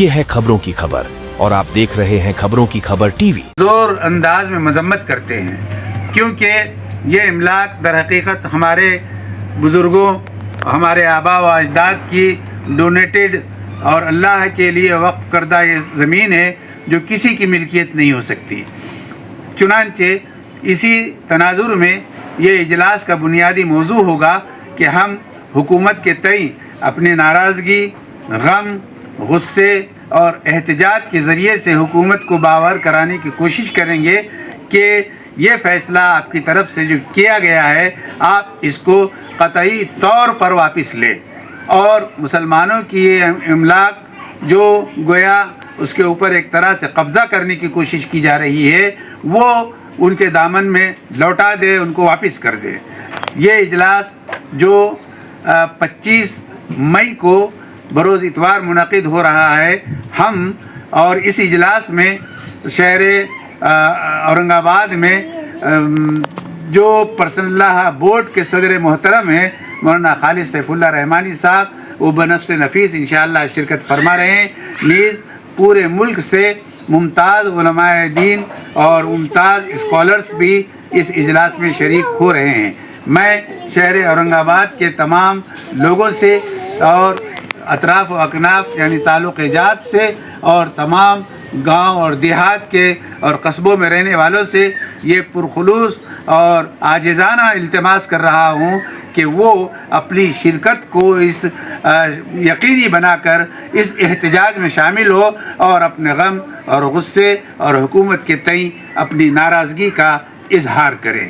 یہ ہے خبروں کی خبر اور آپ دیکھ رہے ہیں خبروں کی خبر ٹی وی۔ زور انداز میں مذمت کرتے ہیں کیونکہ یہ املاک در حقیقت ہمارے بزرگوں، ہمارے آبا و اجداد کی ڈونیٹڈ اور اللہ کے لیے وقف کردہ یہ زمین ہے جو کسی کی ملکیت نہیں ہو سکتی۔ چنانچہ اسی تناظر میں یہ اجلاس کا بنیادی موضوع ہوگا کہ ہم حکومت کے تئیں اپنی ناراضگی، غم، غصے اور احتجاج کے ذریعے سے حکومت کو باور کرانے کی کوشش کریں گے کہ یہ فیصلہ آپ کی طرف سے جو کیا گیا ہے آپ اس کو قطعی طور پر واپس لیں، اور مسلمانوں کی یہ املاک جو گویا اس کے اوپر ایک طرح سے قبضہ کرنے کی کوشش کی جا رہی ہے وہ ان کے دامن میں لوٹا دے، ان کو واپس کر دے۔ یہ اجلاس جو 25 مئی کو بروز اتوار منعقد ہو رہا ہے، ہم اور اس اجلاس میں شہر اورنگ آباد میں جو پرسنل لاء بورڈ کے صدر محترم ہیں مولانا خالد سیف اللہ رحمانی صاحب، وہ بنفس نفیس انشاءاللہ شرکت فرما رہے ہیں۔ نیز پورے ملک سے ممتاز علماء دین اور ممتاز اسکالرز بھی اس اجلاس میں شریک ہو رہے ہیں۔ میں شہر اورنگ آباد کے تمام لوگوں سے اور اطراف و اکناف یعنی تعلق جات سے اور تمام گاؤں اور دیہات کے اور قصبوں میں رہنے والوں سے یہ پرخلوص اور عاجزانہ التماس کر رہا ہوں کہ وہ اپنی شرکت کو اس یقینی بنا کر اس احتجاج میں شامل ہو اور اپنے غم اور غصے اور حکومت کے تئیں اپنی ناراضگی کا اظہار کریں۔